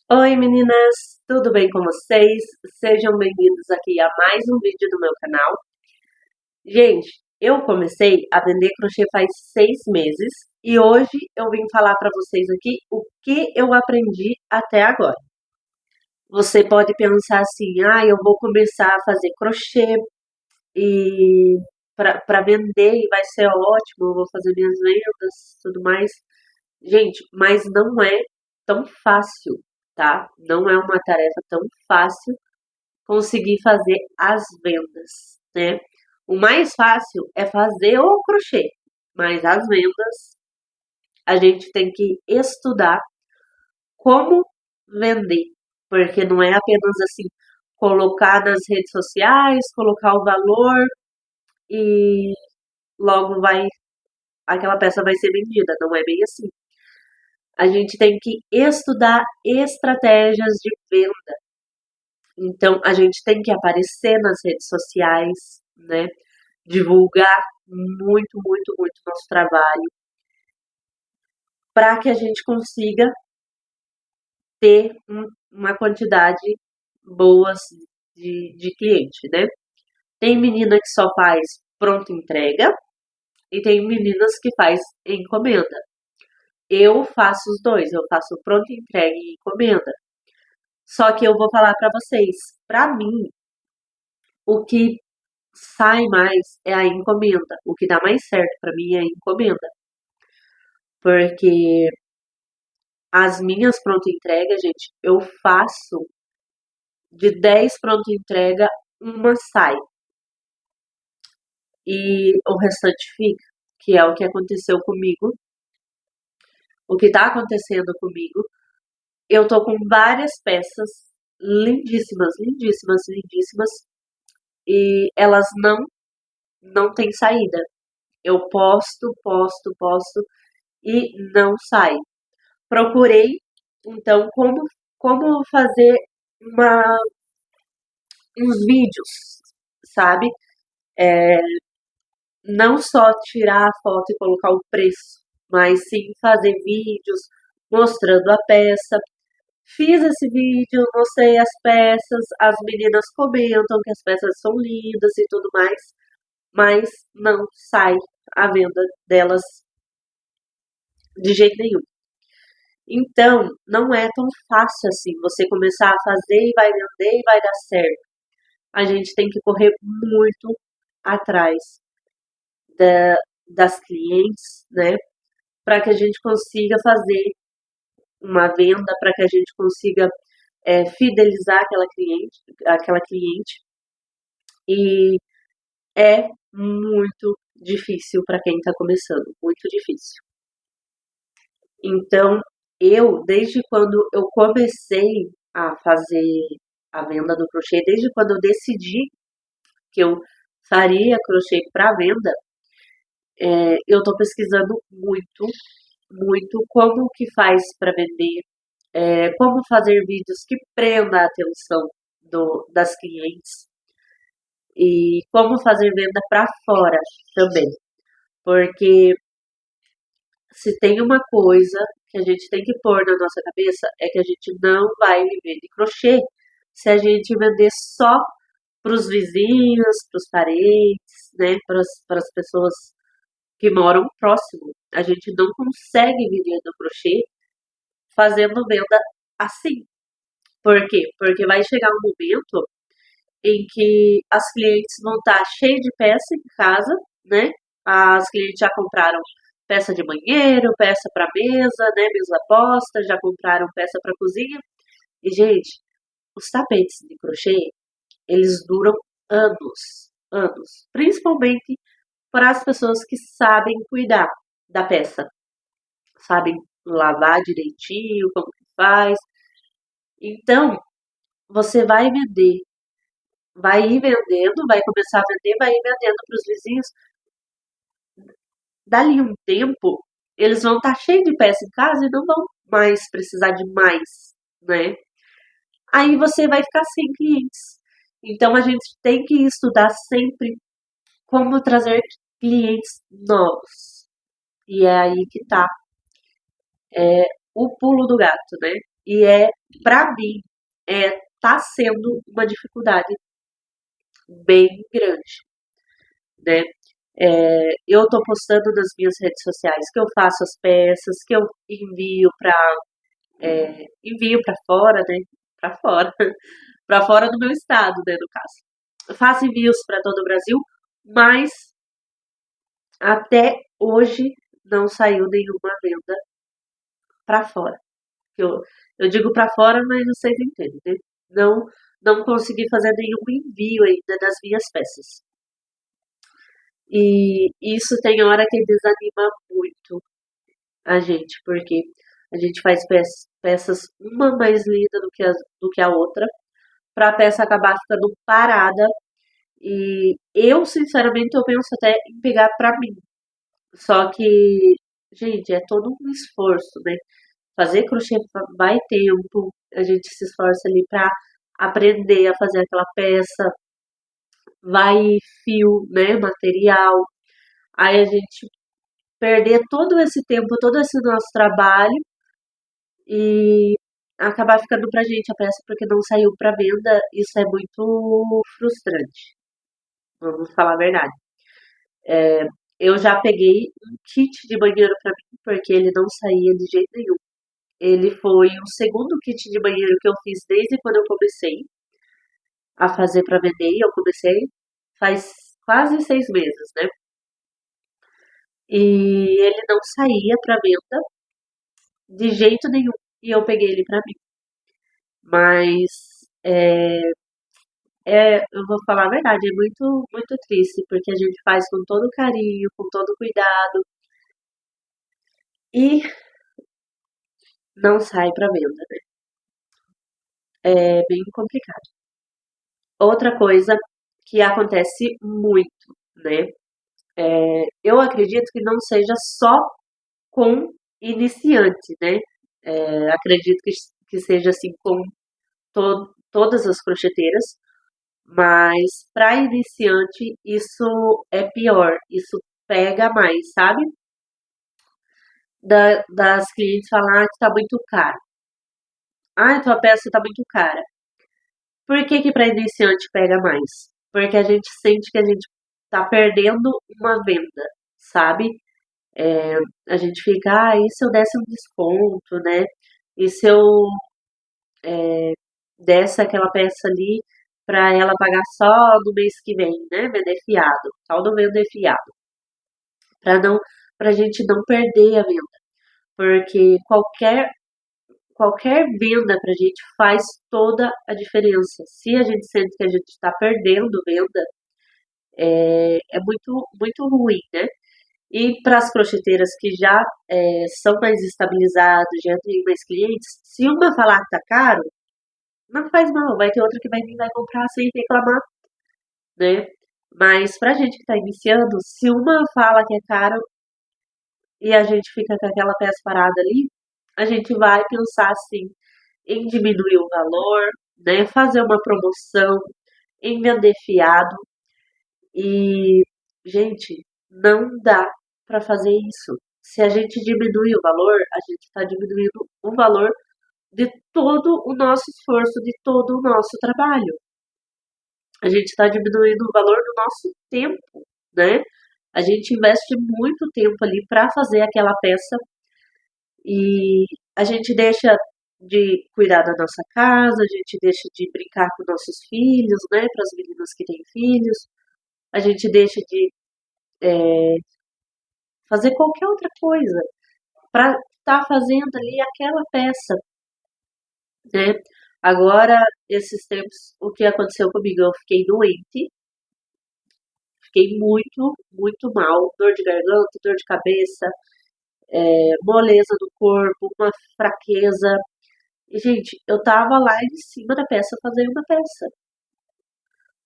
Oi meninas, tudo bem com vocês? Sejam bem-vindos aqui a mais um vídeo do meu canal. Gente, eu comecei a vender crochê faz 6 meses e hoje eu vim falar para vocês aqui o que eu aprendi até agora. Você pode pensar assim, eu vou começar a fazer crochê e para vender e vai ser ótimo, eu vou fazer minhas vendas, tudo mais. Gente, mas não é tão fácil, tá? Não é uma tarefa tão fácil conseguir fazer as vendas, né? O mais fácil é fazer o crochê, mas as vendas a gente tem que estudar como vender, porque não é apenas assim colocar nas redes sociais, colocar o valor e logo vai aquela peça vai ser vendida, não é bem assim. A gente tem que estudar estratégias de venda. Então, a gente tem que aparecer nas redes sociais, né? Divulgar muito, muito, muito nosso trabalho para que a gente consiga ter uma quantidade boa de cliente, né? Tem menina que só faz pronta entrega e tem meninas que faz encomenda. Eu faço os dois, eu faço pronta entrega e encomenda. Só que eu vou falar para vocês, para mim, o que sai mais é a encomenda. O que dá mais certo para mim é a encomenda, porque as minhas pronta entrega, gente, eu faço de 10 pronta entrega, uma sai e o restante fica, que é o que aconteceu comigo, o que tá acontecendo comigo. Eu tô com várias peças lindíssimas, lindíssimas, lindíssimas e elas não têm saída. Eu posto, posto, posto e não sai. Procurei então como fazer uma, uns vídeos, sabe? Não só tirar a foto e colocar o preço, mas sim fazer vídeos mostrando a peça. Fiz esse vídeo, mostrei as peças, as meninas comentam que as peças são lindas e tudo mais, mas não sai a venda delas de jeito nenhum. Então, não é tão fácil assim você começar a fazer e vai vender e vai dar certo. A gente tem que correr muito atrás da, das clientes, né? Para que a gente consiga fazer uma venda, para que a gente consiga fidelizar aquela cliente. E é muito difícil para quem está começando, muito difícil. Então, desde quando eu comecei a fazer a venda do crochê, desde quando eu decidi que eu faria crochê para venda, eu estou pesquisando muito, muito como que faz para vender, como fazer vídeos que prendam a atenção das clientes e como fazer venda para fora também. Porque se tem uma coisa que a gente tem que pôr na nossa cabeça é que a gente não vai viver de crochê se a gente vender só para os vizinhos, para os parentes, né, para as pessoas que moram próximo. A gente não consegue viver do crochê fazendo venda assim. Por quê? Porque vai chegar um momento em que as clientes vão estar cheias de peça em casa, né? As clientes já compraram peça de banheiro, peça para mesa, né? Mesa posta, já compraram peça para cozinha. E, gente, os tapetes de crochê, eles duram anos, anos. Principalmente para as pessoas que sabem cuidar da peça, sabem lavar direitinho, como que faz. Então, você vai ir vendendo, vai começar a vender, vai ir vendendo para os vizinhos. Dali um tempo, eles vão estar cheios de peça em casa e não vão mais precisar de mais, né? Aí você vai ficar sem clientes. Então a gente tem que estudar sempre como trazer clientes novos. E é aí que tá o pulo do gato, né? E é para mim, tá sendo uma dificuldade bem grande, né? Eu tô postando nas minhas redes sociais que eu faço as peças, que eu envio para fora, né? Para fora, para fora do meu estado, né, no caso. Eu faço envios para todo o Brasil, mas até hoje não saiu nenhuma venda para fora. Eu, eu digo para fora, mas vocês entendem, né? Não, não consegui fazer nenhum envio ainda das minhas peças. E isso tem hora que desanima muito a gente, porque a gente faz peças uma mais linda do que a outra, para a peça acabar ficando parada. E eu, sinceramente, eu penso até em pegar para mim. Só que, gente, é todo um esforço, né? Fazer crochê vai tempo, a gente se esforça ali para aprender a fazer aquela peça, vai fio, né, material. Aí a gente perder todo esse tempo, todo esse nosso trabalho e acabar ficando pra gente a peça porque não saiu pra venda, isso é muito frustrante, vamos falar a verdade. Eu já peguei um kit de banheiro pra mim porque ele não saía de jeito nenhum. Ele foi o segundo kit de banheiro que eu fiz desde quando eu comecei a fazer pra vender. Eu comecei faz quase 6 meses, né? E ele não saía pra venda de jeito nenhum. E eu peguei ele pra mim. Mas eu vou falar a verdade, é muito, muito triste, porque a gente faz com todo carinho, com todo cuidado e não sai pra venda, né? É bem complicado. Outra coisa que acontece muito, né? Eu acredito que não seja só com iniciante, né? Acredito que seja assim com todas as crocheteiras, mas para iniciante isso é pior, isso pega mais, sabe? Das clientes falar que tá muito caro. Ah, tua peça tá muito cara. Por que que para iniciante pega mais? Porque a gente sente que a gente tá perdendo uma venda, sabe? A gente fica, e se eu desse um desconto, né? E se eu desse aquela peça ali para ela pagar só no mês que vem, né? Vender fiado, tal do vender fiado, para não, para a gente não perder a venda, porque qualquer venda para a gente faz toda a diferença. Se a gente sente que a gente está perdendo venda, é muito, muito ruim, né? E para as crocheteiras que já são mais estabilizadas, já têm mais clientes, se uma falar que tá caro, não faz mal, vai ter outra que vai vir e vai comprar sem reclamar, né? Mas pra gente que tá iniciando, se uma fala que é caro e a gente fica com aquela peça parada ali, a gente vai pensar assim em diminuir o valor, né? Fazer uma promoção, em vender fiado. E, gente, não dá para fazer isso. Se a gente diminui o valor, a gente está diminuindo o valor de todo o nosso esforço, de todo o nosso trabalho. A gente está diminuindo o valor do nosso tempo, né? A gente investe muito tempo ali para fazer aquela peça e a gente deixa de cuidar da nossa casa, a gente deixa de brincar com nossos filhos, né? Para as meninas que têm filhos, a gente deixa de fazer qualquer outra coisa para estar fazendo ali aquela peça, né? Agora, esses tempos, o que aconteceu comigo? Eu fiquei doente, fiquei muito, muito mal, dor de garganta, dor de cabeça, moleza do corpo, uma fraqueza. E, gente, eu tava lá em cima da peça fazendo a peça.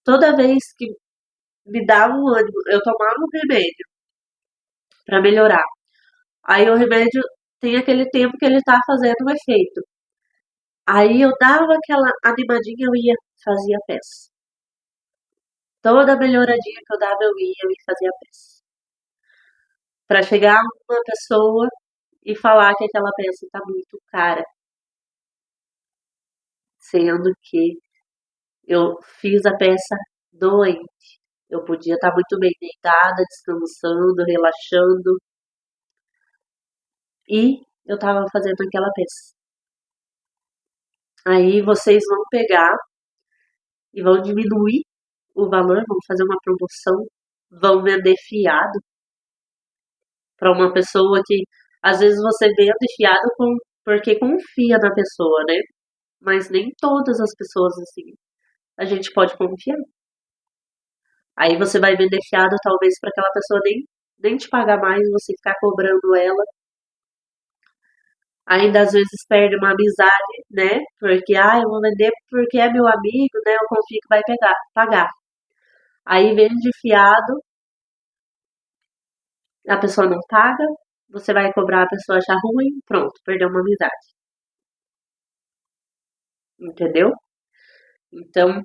Toda vez que me dava um ânimo, eu tomava um remédio para melhorar. Aí o remédio tem aquele tempo que ele tá fazendo o efeito. Aí eu dava aquela animadinha, eu ia, fazia a peça. Toda melhoradinha que eu ia e fazia a peça. Pra chegar uma pessoa e falar que aquela peça tá muito cara. sendo que eu fiz a peça doente. Eu podia estar muito bem deitada, descansando, relaxando, e eu estava fazendo aquela peça. Aí vocês vão pegar e vão diminuir o valor, vão fazer uma promoção, vão vender fiado para uma pessoa que às vezes você vende fiado porque confia na pessoa, né? Mas nem todas as pessoas assim a gente pode confiar. Aí você vai vender fiado talvez para aquela pessoa nem te pagar mais, você ficar cobrando ela. Ainda às vezes perde uma amizade, né? Porque, eu vou vender porque é meu amigo, né? Eu confio que vai pagar. Aí vende fiado, a pessoa não paga, você vai cobrar, a pessoa achar ruim, pronto, perdeu uma amizade. Entendeu? Então,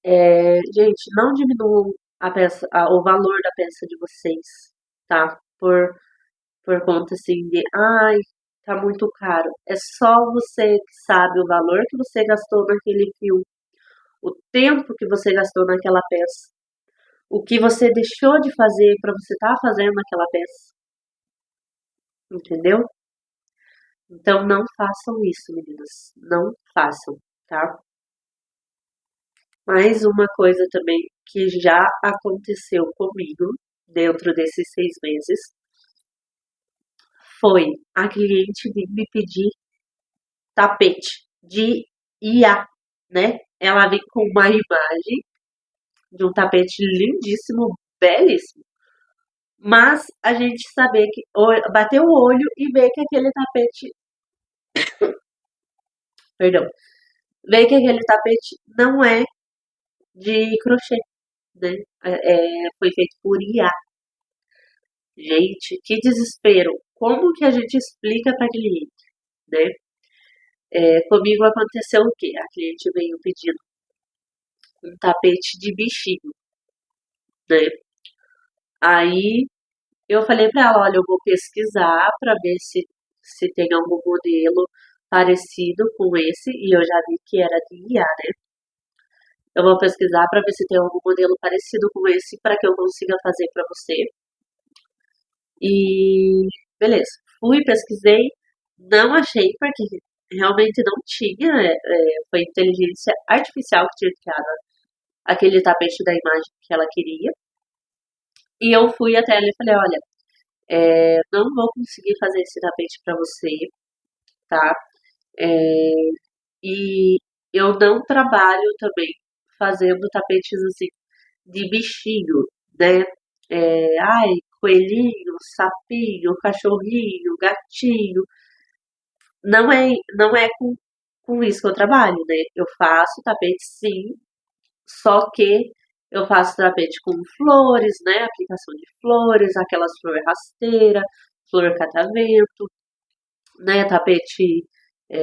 gente, não diminuam a peça, o valor da peça de vocês, tá? Por conta assim de, tá muito caro. É só você que sabe o valor que você gastou naquele fio, o tempo que você gastou naquela peça, o que você deixou de fazer para você estar fazendo aquela peça, entendeu? Então não façam isso, meninas, não façam, tá? Mais uma coisa também que já aconteceu comigo dentro desses 6 meses foi a cliente vir me pedir tapete de IA, né? Ela vem com uma imagem de um tapete lindíssimo, belíssimo. Mas a gente saber que bater o olho e ver que aquele tapete, perdão, ver que aquele tapete não é de crochê, né? Foi feito por IA. Gente, que desespero! Como que a gente explica para cliente, né? Comigo aconteceu o quê? A cliente veio pedindo um tapete de bichinho, né? Aí eu falei para ela, olha, eu vou pesquisar para ver se tem algum modelo parecido com esse, e eu já vi que era de IA, né? Eu vou pesquisar para ver se tem algum modelo parecido com esse para que eu consiga fazer para você. E beleza, fui, pesquisei, não achei porque realmente não tinha, foi inteligência artificial que tinha criado aquele tapete da imagem que ela queria. E eu fui até ela e falei, olha, não vou conseguir fazer esse tapete para você, tá? É, e eu não trabalho também fazendo tapetes assim de bichinho, né? Coelhinho, sapinho, cachorrinho, gatinho. Não é com isso que eu trabalho, né? Eu faço tapete sim, só que eu faço tapete com flores, né? Aplicação de flores, aquelas flores rasteira, flor catavento, né? É,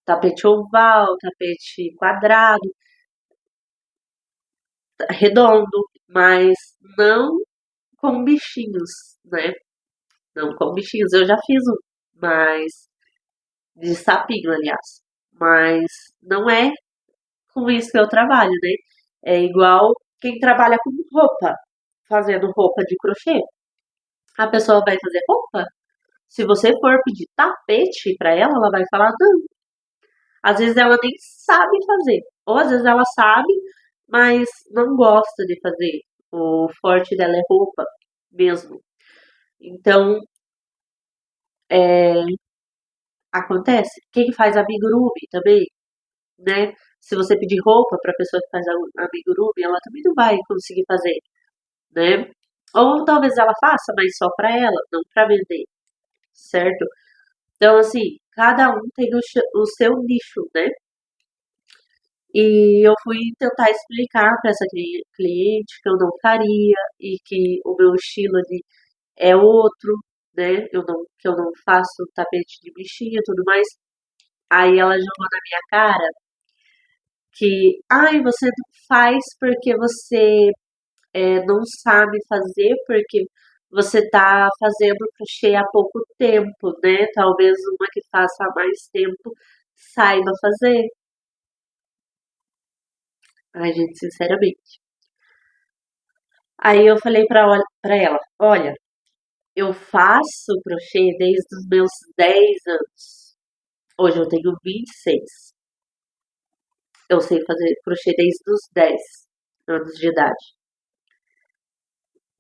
tapete oval, tapete quadrado, redondo, mas não com bichinhos, né? Não com bichinhos. Eu já fiz um, mas de sapinho, aliás. Mas não é com isso que eu trabalho, né? É igual quem trabalha com roupa, fazendo roupa de crochê. A pessoa vai fazer roupa. Se você for pedir tapete para ela vai falar não. Às vezes ela nem sabe fazer, ou às vezes ela sabe, mas não gosta de fazer. O forte dela é roupa mesmo. Então, acontece. Quem faz amigurumi também, né? Se você pedir roupa para a pessoa que faz amigurumi, ela também não vai conseguir fazer, né? Ou talvez ela faça, mas só para ela, não para vender, certo? Então, assim, cada um tem o seu nicho, né? E eu fui tentar explicar para essa cliente que eu não faria e que o meu estilo é outro, né? Que eu não faço tapete de bichinho e tudo mais. Aí ela jogou na minha cara que, você não faz porque você não sabe fazer, porque você tá fazendo crochê há pouco tempo, né? Talvez uma que faça há mais tempo saiba fazer. Ai, gente, sinceramente. Aí eu falei pra ela, olha, eu faço crochê desde os meus 10 anos. Hoje eu tenho 26. Eu sei fazer crochê desde os 10 anos de idade.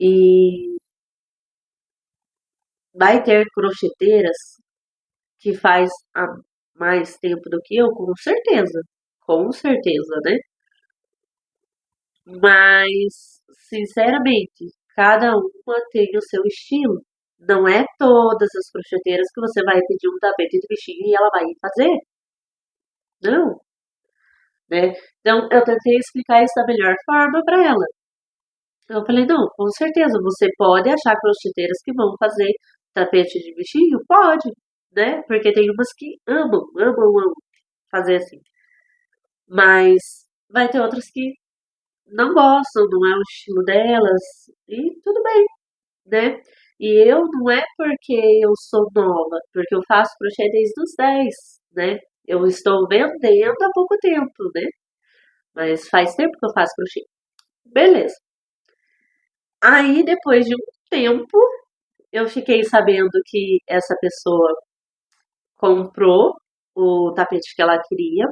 E vai ter crocheteiras que faz há mais tempo do que eu, com certeza. Com certeza, né? Mas, sinceramente, cada uma tem o seu estilo. Não é todas as crocheteiras que você vai pedir um tapete de bichinho e ela vai fazer. Não, né? Então, eu tentei explicar isso da melhor forma para ela. Eu falei, não, com certeza, você pode achar crocheteiras que vão fazer tapete de bichinho? Pode, né? Porque tem umas que amam, amam, amam fazer assim. Mas vai ter outras que não gostam, não é o estilo delas, e tudo bem, né? E eu não é porque eu sou nova, porque eu faço crochê desde os 10, né? Eu estou vendendo há pouco tempo, né? Mas faz tempo que eu faço crochê. Beleza. Aí, depois de um tempo, eu fiquei sabendo que essa pessoa comprou o tapete que ela queria,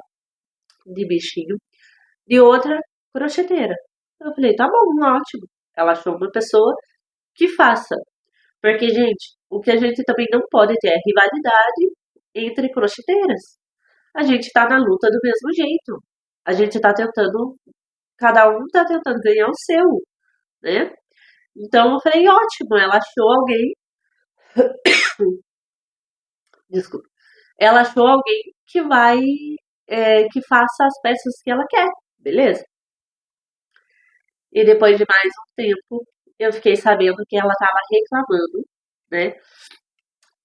de bichinho, de outra crocheteira. Eu falei, tá bom, ótimo. Ela achou uma pessoa que faça. Porque, gente, o que a gente também não pode ter é rivalidade entre crocheteiras. A gente tá na luta do mesmo jeito. A gente tá tentando, cada um tá tentando ganhar o seu, né? Então eu falei, ótimo, ela achou alguém, desculpa, ela achou alguém que vai, que faça as peças que ela quer, beleza? E depois de mais um tempo, eu fiquei sabendo que ela tava reclamando, né?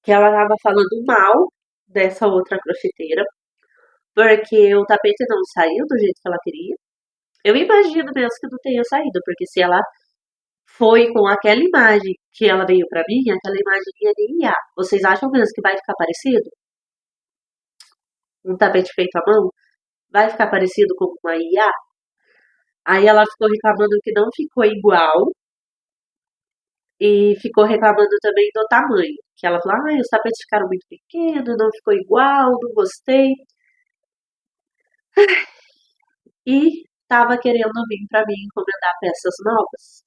Que ela tava falando mal dessa outra crocheteira, porque o tapete não saiu do jeito que ela queria. Eu imagino mesmo que não tenha saído, porque se ela foi com aquela imagem que ela veio pra mim, aquela imagem ia de IA. Vocês acham mesmo que vai ficar parecido? Um tapete feito à mão? Vai ficar parecido com uma IA? Aí ela ficou reclamando que não ficou igual e ficou reclamando também do tamanho. Que ela falou, ah, os tapetes ficaram muito pequenos, não ficou igual, não gostei. E tava querendo vir pra mim encomendar peças novas.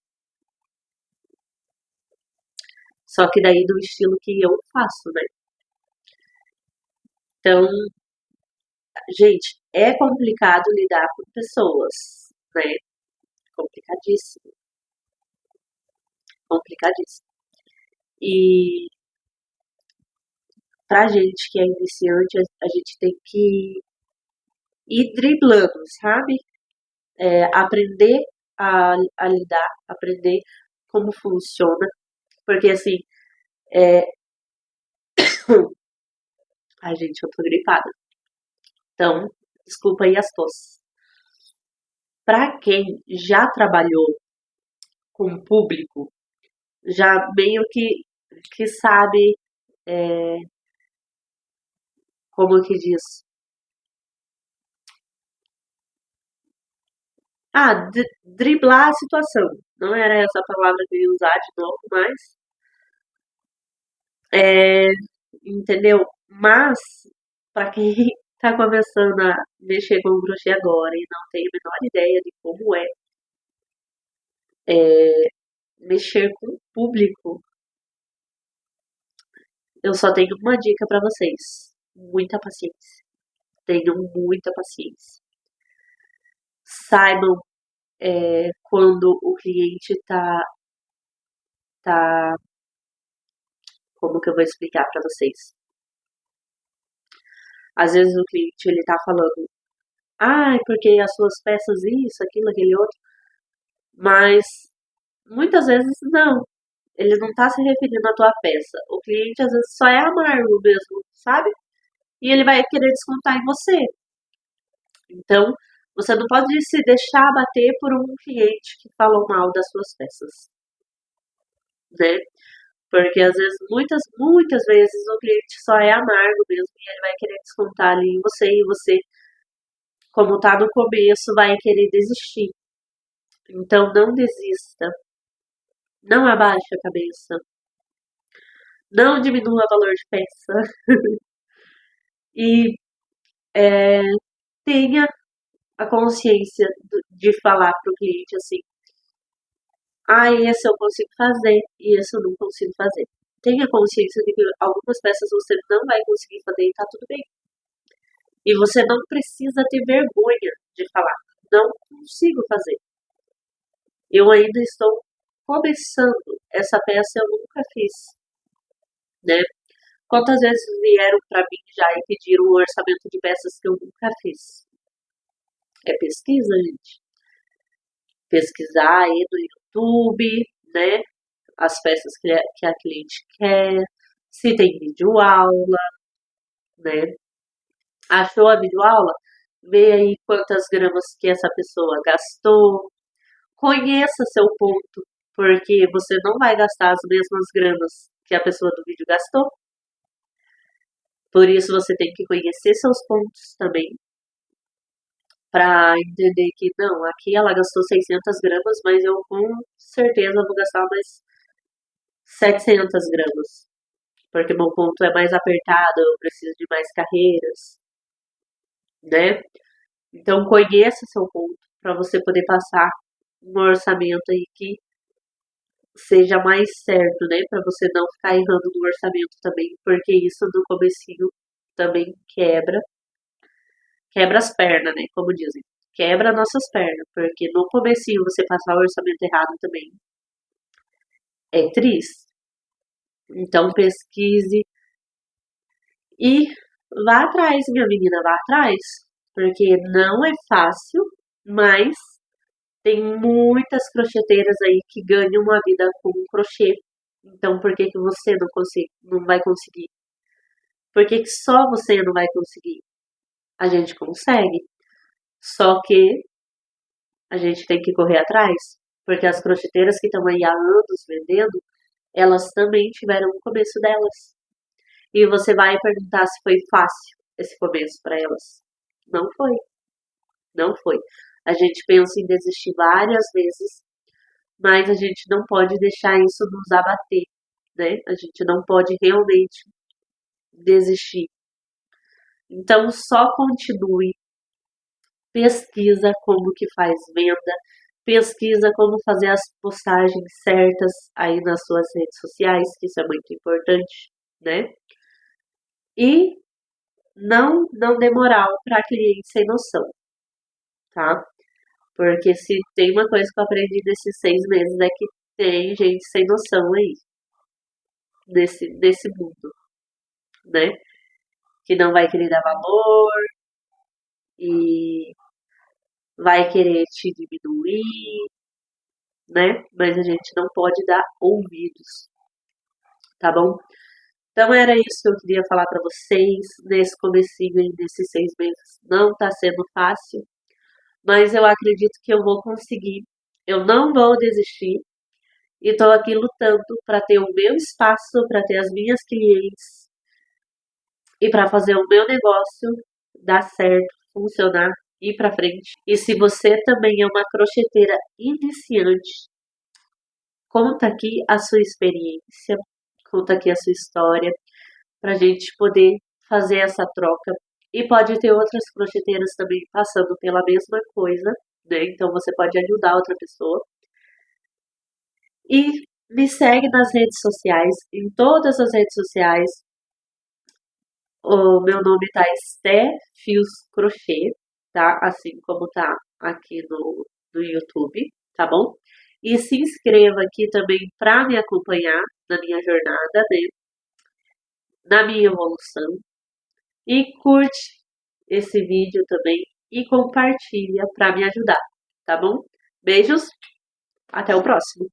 Só que daí do estilo que eu faço, né? Então, gente, é complicado lidar com pessoas, né? Complicadíssimo, complicadíssimo. E pra gente que é iniciante, a gente tem que ir driblando, sabe? Aprender a lidar, aprender como funciona, porque assim, ai gente, eu tô gripada. Então, desculpa aí as tosses. Pra quem já trabalhou com público, já meio que sabe, é, como que diz? Ah, driblar a situação. Não era essa a palavra que eu ia usar de novo, mas é, entendeu? Mas para quem tá começando a mexer com o crochê agora e não tem a menor ideia de como mexer com o público, eu só tenho uma dica para vocês: muita paciência. Tenham muita paciência. Saibam quando o cliente tá, como que eu vou explicar para vocês? Às vezes o cliente ele tá falando, ai, porque as suas peças isso, aquilo, aquele outro, mas muitas vezes não. Ele não tá se referindo à tua peça. O cliente às vezes só é amargo mesmo, sabe? E ele vai querer descontar em você. Então, você não pode se deixar abater por um cliente que falou mal das suas peças, né? Porque às vezes, muitas vezes, o cliente só é amargo mesmo e ele vai querer descontar ali em você e você, como tá no começo, vai querer desistir. Então não desista, não abaixe a cabeça, não diminua o valor de peça e tenha a consciência de falar para o cliente assim: ah, esse eu consigo fazer e esse eu não consigo fazer. Tenha consciência de que algumas peças você não vai conseguir fazer e tá tudo bem. E você não precisa ter vergonha de falar: não consigo fazer. Eu ainda estou começando. Essa peça eu nunca fiz, né? Quantas vezes vieram para mim já e pediram um orçamento de peças que eu nunca fiz? É pesquisa, gente. Pesquisar aí no YouTube, né? As peças que a cliente quer, se tem videoaula, né? Achou a videoaula? Vê aí quantas gramas que essa pessoa gastou. Conheça seu ponto, porque você não vai gastar as mesmas gramas que a pessoa do vídeo gastou. Por isso você tem que conhecer seus pontos também, para entender que não, aqui ela gastou 600 gramas, mas eu com certeza vou gastar mais 700 gramas, porque meu ponto é mais apertado, eu preciso de mais carreiras, né? Então conheça seu ponto para você poder passar um orçamento aí que seja mais certo, né? Para você não ficar errando no orçamento também, porque isso no comecinho também quebra as pernas, né? Como dizem, quebra nossas pernas, porque no comecinho você passar o orçamento errado também é triste. Então pesquise e vá atrás, minha menina, vá atrás, porque não é fácil, mas tem muitas crocheteiras aí que ganham uma vida com crochê. Então por que que você não vai conseguir? Por que que só você não vai conseguir? A gente consegue, só que a gente tem que correr atrás, porque as crocheteiras que estão aí há anos vendendo, elas também tiveram o começo delas. E você vai perguntar se foi fácil esse começo para elas. Não foi, não foi. A gente pensa em desistir várias vezes, mas a gente não pode deixar isso nos abater, né? A gente não pode realmente desistir. Então só continue, pesquisa como que faz venda, pesquisa como fazer as postagens certas aí nas suas redes sociais, que isso é muito importante, né? E não dê moral para cliente sem noção, tá? Porque se tem uma coisa que eu aprendi nesses 6 meses é que tem gente sem noção aí, nesse mundo, né? Que não vai querer dar valor e vai querer te diminuir, né? Mas a gente não pode dar ouvidos, tá bom? Então era isso que eu queria falar para vocês nesse comecinho aí desses 6 meses. Não tá sendo fácil, mas eu acredito que eu vou conseguir. Eu não vou desistir e estou aqui lutando para ter o meu espaço, para ter as minhas clientes e para fazer o meu negócio dar certo, funcionar, ir para frente. E se você também é uma crocheteira iniciante, conta aqui a sua experiência, conta aqui a sua história, para a gente poder fazer essa troca. E pode ter outras crocheteiras também passando pela mesma coisa, né? Então você pode ajudar outra pessoa. E me segue nas redes sociais, em todas as redes sociais. O meu nome tá Esté Fios Crochê, tá? Assim como tá aqui no YouTube, tá bom? E se inscreva aqui também para me acompanhar na minha jornada, né? Na minha evolução. E curte esse vídeo também e compartilha para me ajudar, tá bom? Beijos, até o próximo!